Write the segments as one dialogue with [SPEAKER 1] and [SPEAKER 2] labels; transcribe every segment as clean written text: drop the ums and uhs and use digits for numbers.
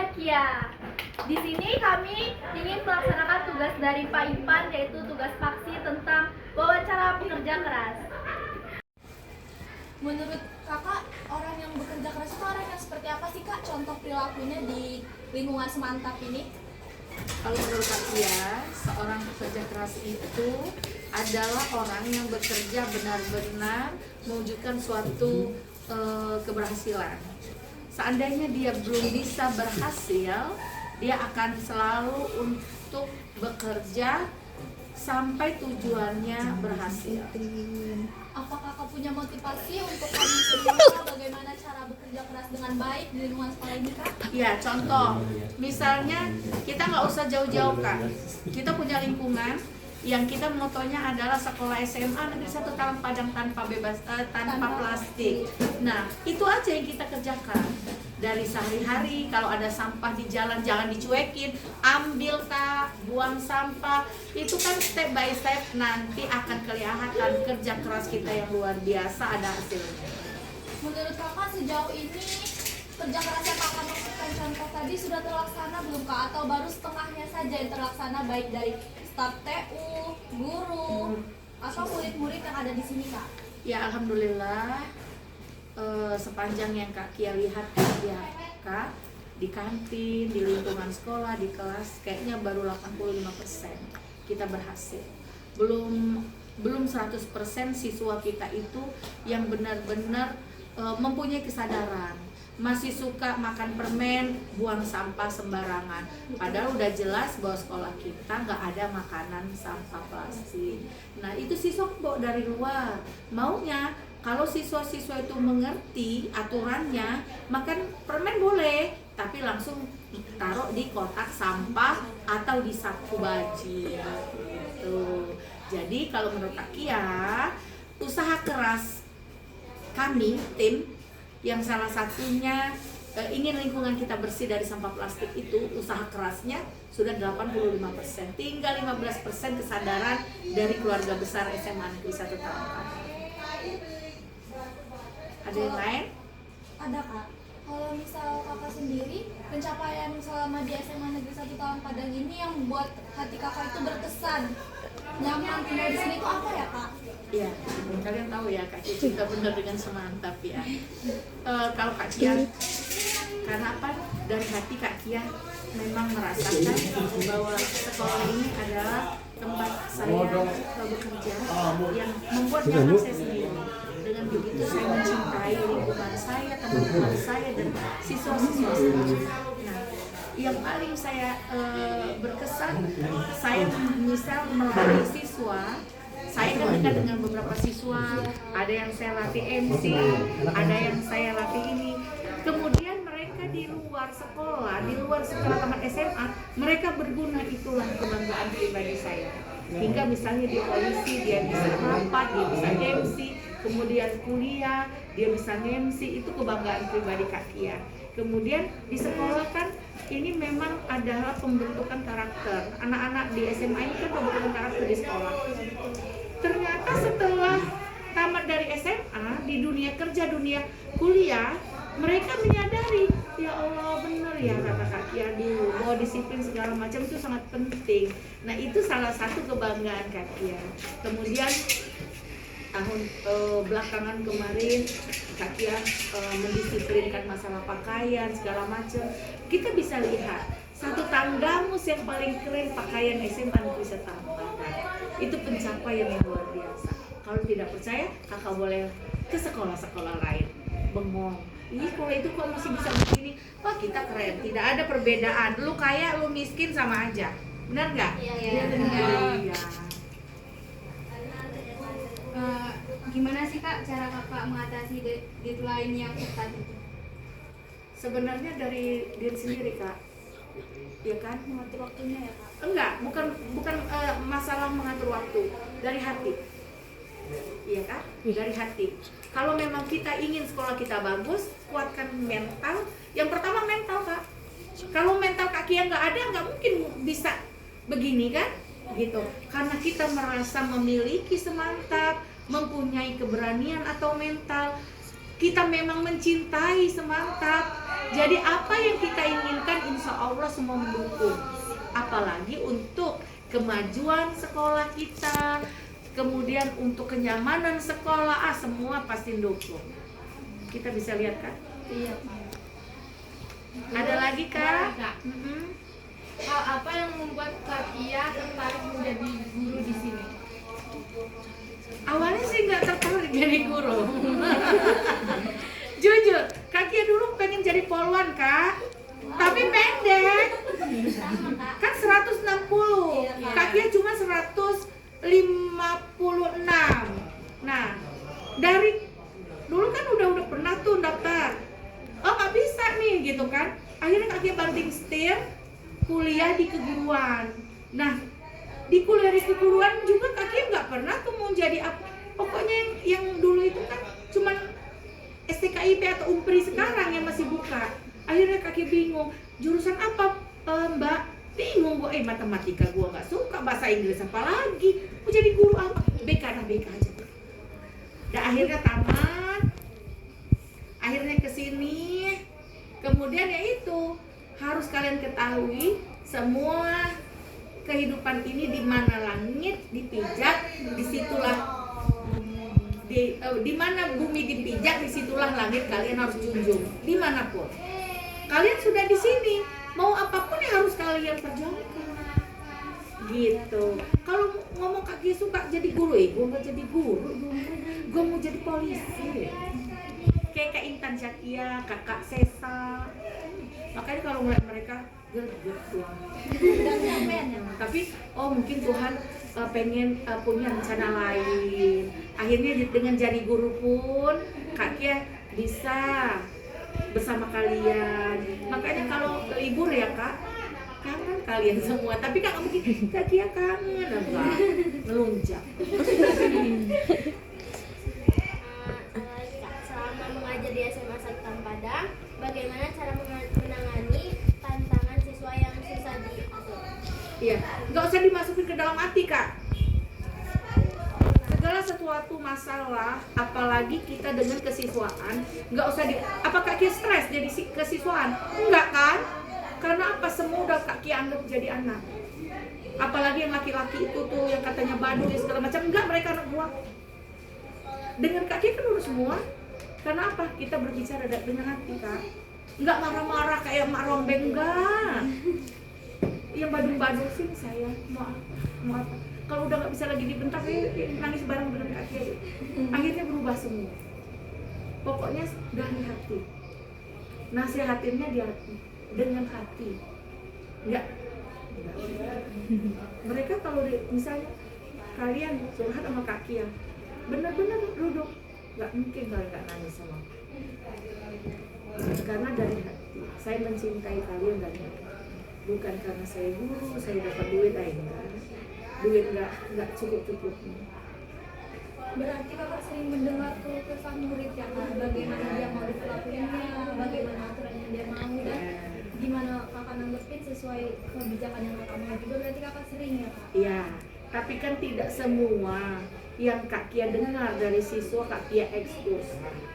[SPEAKER 1] Kak Kia. Di sini kami ingin melaksanakan tugas dari Pak Ipan, yaitu tugas faksi tentang wawancara pekerja keras.
[SPEAKER 2] Menurut kakak, orang yang bekerja keras itu orang yang seperti apa sih kak? Contoh perilakunya di lingkungan Semantap ini?
[SPEAKER 3] Kalau menurut saya, seorang pekerja keras itu adalah orang yang bekerja benar-benar mewujudkan suatu keberhasilan. Seandainya dia belum bisa berhasil, dia akan selalu untuk bekerja sampai tujuannya berhasil.
[SPEAKER 2] Apakah kakak punya motivasi untuk kami semua bagaimana cara bekerja keras dengan baik di lingkungan sekolah ini kak?
[SPEAKER 3] Ya, contoh, misalnya kita nggak usah jauh-jauh kan, kita punya lingkungan yang kita motonya adalah sekolah SMA Negeri 1 Talang Padang tanpa plastik. Nah, itu aja yang kita kerjakan dari sehari-hari. Kalau ada sampah di jalan jangan dicuekin, ambil tak, buang sampah. Itu kan step by step, nanti akan kelihatan kerja keras kita yang luar biasa ada hasilnya.
[SPEAKER 2] Menurut kakak sejauh ini kerja keras yang kakak maksudkan contoh tadi sudah terlaksana belum kak? Atau baru setengahnya saja yang terlaksana baik dari staf TU, guru, atau murid-murid yang ada di sini kak?
[SPEAKER 3] Ya alhamdulillah, sepanjang yang Kak Kia lihat ya Kak, di kantin, di lingkungan sekolah, di kelas, kayaknya baru 85% kita berhasil. Belum 100% siswa kita itu yang benar-benar mempunyai kesadaran. Masih suka makan permen, buang sampah sembarangan. Padahal udah jelas bahwa sekolah kita nggak ada makanan sampah plastik. Nah itu siswa bawa dari luar. Maunya kalau siswa-siswa itu mengerti aturannya, makan permen boleh, tapi langsung taruh di kotak sampah atau di saku baju. Gitu. Jadi kalau menurut Kak Kia, usaha keras kami tim yang salah satunya ingin lingkungan kita bersih dari sampah plastik itu, usaha kerasnya sudah 85%, tinggal 15% kesadaran dari keluarga besar SMA Negeri 1 Talang Padang. Ada yang lain?
[SPEAKER 2] Ada kak. Kalau misal kakak sendiri, pencapaian selama di SMA Negeri 1 Talang Padang ini yang buat hati kakak itu berkesan, nyaman tinggal di sini itu apa ya kak?
[SPEAKER 3] Ya, kalian tahu ya Kak Kia cinta benar dengan Semantap ya. Kalau Kak Kia, karena apa? Dari hati Kak Kia memang merasakan bahwa sekolah ini adalah tempat saya bekerja yang membuat nyaman saya sendiri. Dengan begitu saya mencintai lingkungan saya, teman-teman saya, dan siswa-siswa saya. Nah, yang paling saya berkesan, saya misal melatih siswa. Saya kan dekat dengan beberapa siswa, ada yang saya latih MC, ada yang saya latih ini. Kemudian mereka di luar sekolah, di luar sekolah tamat SMA, mereka berguna, itulah kebanggaan pribadi saya. Hingga misalnya di polisi, dia bisa rapat, dia bisa MC, kemudian kuliah, dia bisa MC, itu kebanggaan pribadi Kak Kia. Kemudian di sekolah kan ini memang adalah pembentukan karakter. Anak-anak di SMA ini kan pembentukan karakter di sekolah. Ternyata setelah tamat dari SMA, di dunia kerja, dunia kuliah, mereka menyadari, ya Allah benar ya kata Kak Kia dulu, bahwa disiplin segala macam itu sangat penting. Nah itu salah satu kebanggaan Kak Kia. Kemudian tahun belakangan kemarin Kak Kia mendisiplinkan masalah pakaian segala macam. Kita bisa lihat satu tanggamus yang paling keren pakaian SMA Negeri 1 Talang Padang. Itu pencapaian yang luar biasa. Kalau tidak percaya, kakak boleh ke sekolah-sekolah lain. Bengong. Ih, kalau itu kok masih bisa begini? Wah, kita keren. Tidak ada perbedaan. Lu kaya, lu miskin sama aja. Benar nggak?
[SPEAKER 2] Iya.
[SPEAKER 3] Iya.
[SPEAKER 2] Gimana sih kak cara kakak mengatasi deadline yang ketat itu?
[SPEAKER 3] Sebenarnya dari diri sendiri kak, ya kan?
[SPEAKER 2] Mengatur waktunya ya kak?
[SPEAKER 3] Enggak, bukan masalah mengatur waktu, dari hati. Iya kan? Dari hati. Kalau memang kita ingin sekolah kita bagus, kuatkan mental. Yang pertama mental kak. Kalau mental Kak Kia nggak ada, nggak mungkin bisa begini kan? Gitu. Karena kita merasa memiliki Semantap, mempunyai keberanian atau mental, kita memang mencintai Semantap. Jadi apa yang kita inginkan insya Allah semua mendukung. Apalagi untuk kemajuan sekolah kita, kemudian untuk kenyamanan sekolah, semua pasti dukung. Kita bisa lihat kan?
[SPEAKER 2] Iya, Pak.
[SPEAKER 3] Ada lagi Kak?
[SPEAKER 1] Hal apa yang membuat Kak Kia tertarik menjadi guru di sini?
[SPEAKER 3] Awalnya sih nggak tertarik jadi guru. Jujur, Kak Kia dulu pengen jadi polwan Kak, tapi pendek. Kan 160, Kak Kia cuma 156. Nah, dari dulu kan udah pernah tuh daftar. Oh nggak bisa nih gitu kan. Akhirnya Kak Kia banting setir, kuliah di keguruan. Nah, di kuliah di keguruan juga Kak Kia nggak pernah tuh mau jadi apa. Pokoknya yang dulu itu kan cuman STKIP atau UMPRI sekarang yang masih buka. Akhirnya Kak Kia bingung, jurusan apa Mbak? Bingung gue, matematika gue nggak suka, bahasa Inggris apa lagi, mau jadi guru apa? BK aja. Dan akhirnya tamat, akhirnya kesini, kemudian ya itu harus kalian ketahui semua kehidupan ini di mana langit dipijak, disitulah di mana bumi dipijak, disitulah langit kalian harus junjung dimanapun. Kalian sudah di sini, mau apapun yang harus kalian perjuangkan. Gitu. Kalau ngomong Kak Kia suka jadi guru, gue nggak jadi guru, gue mau jadi polisi. Kayak Kak Intan Syakia, Kakak Sesa. Makanya kalau ngeliat mereka gerget Tuhan. Tapi mungkin Tuhan pengen punya rencana lain. Akhirnya dengan jadi guru pun Kak Kia bisa bersama kalian. Makanya kalau libur ya Kak, kangen kalian semua. Tapi Kak mungkin Kak Kia kangen apa? Melunjak.
[SPEAKER 4] Selama mengajar di SMA Sultan Padang, bagaimana cara menangani tantangan siswa yang susah diatur?
[SPEAKER 3] Iya, nggak usah dimasukin ke dalam hati Kak. Segala sesuatu masalah, apalagi kita dengan kesiswaan, nggak usah apa Kak Kia stres jadi kesiswaan? Enggak kan? Karena apa, semua udah Kak Kia anggap jadi anak. Apalagi yang laki-laki itu tuh yang katanya badut segala macam, enggak, mereka anak buah. Dengan Kak Kia kan urus semua. Karena apa? Kita berbicara dengan hati Kak. Enggak marah-marah kayak Mak Rombeng, enggak. Yang badung-badung sih saya mau apa? Kalau udah nggak bisa lagi dibentak, nangis bareng dengan Kak Kia. Akhirnya berubah semua. Pokoknya dari hati. Nasihatinnya di hati, dengan hati. Enggak. Mereka kalau misalnya kalian curhat sama Kak Kia, benar-benar duduk, nggak mungkin kalian nggak nangis sama aku. Karena dari hati. Saya mencintai kalian dari hati. Bukan karena saya guru, saya dapat duit, enggak. Duit nggak cukup-cukupnya.
[SPEAKER 2] Berarti Kakak sering mendengar keluh kesah murid ya Kak, bagaimana dia mau diperlakuinnya, bagaimana aturan yang dia mau, dan gimana Kakak nanggepin sesuai kebijakan yang Kakak mau juga. Berarti Kakak sering ya Kak?
[SPEAKER 3] Iya, tapi kan tidak semua yang Kak Kia dengar dari siswa Kak Kia ekspos.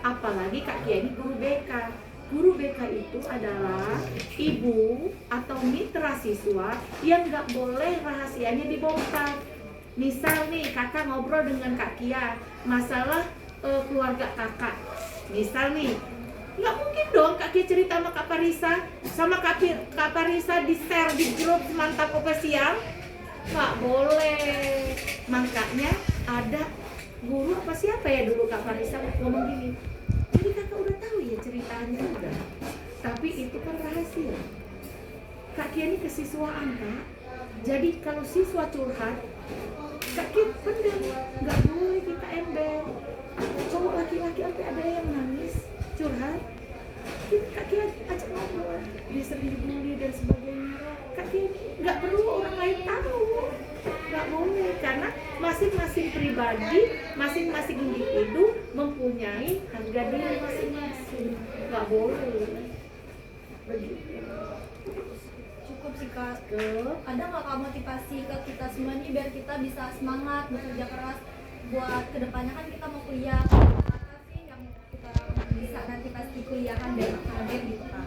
[SPEAKER 3] Apalagi Kak Kia ini guru BK. Guru BK itu adalah ibu atau mitra siswa yang nggak boleh rahasianya dibongkar. Misal nih kakak ngobrol dengan Kak Kia masalah keluarga kakak. Misal nih, nggak mungkin dong Kak Kia cerita sama Kak Parisa, sama Kak Parisa di share di grup Mantap Official. Nggak boleh. Makanya ada guru apa siapa ya dulu Kak Parisa ngomong gini, jadi kakak udah tahu ya ceritanya udah, tapi itu kan rahasia. Kak Kia ini kesiswaan Kak. Jadi kalau siswa curhat, Kak Kia pendam, nggak boleh kita ember. Cowok laki-laki sampai ada yang nangis curhat, Kak Kia ajak ngobrol, dia sering dibully dan sebagainya. Kak Kia nggak perlu orang lain tahu, nggak boleh, karena masing-masing pribadi, masing-masing individu mempunyai harga diri masing-masing, nggak boleh begitu.
[SPEAKER 2] Cukup sih Kak. Ada nggak Kak motivasi ke kita semua nih biar kita bisa semangat bekerja keras buat kedepannya? Kan kita mau kuliah, apa sih yang kita bisa nanti pasti kuliahan dari akademik gitu Kak?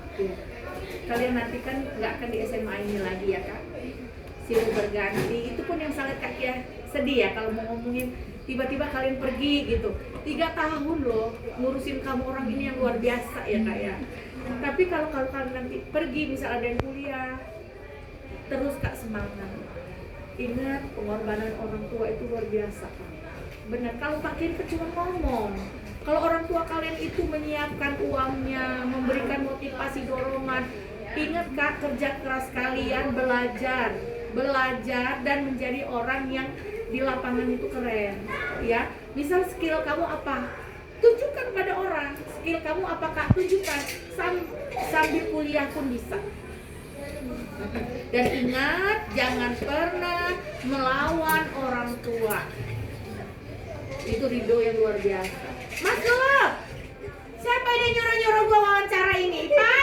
[SPEAKER 3] kalian nanti kan nggak akan di SMA ini lagi ya Kak, silih berganti. Itu pun yang sangat Kak Kia sedih ya kalau mau ngomongin tiba-tiba kalian pergi gitu. 3 tahun loh ngurusin kamu, orang ini yang luar biasa ya Kak ya. Tapi kalau kalian nanti pergi, misal ada yang kuliah, terus Kak semangat. Ingat pengorbanan orang tua itu luar biasa Kak. Benar, kalau Kak Kia cuma ngomong. Kalau orang tua kalian itu menyiapkan uangnya, memberikan motivasi, dorongan. Ingat Kak, kerja keras kalian, belajar dan menjadi orang yang di lapangan itu keren. Ya, misal skill kamu apa? Tunjukkan pada orang. Skill kamu apa Kak? Tunjukkan. Sambil kuliah pun bisa. Dan ingat, jangan pernah melawan orang tua. Itu ridho yang luar biasa. Masuk! Siapa yang nyuruh-nyuruh gua wawancara ini? Pak!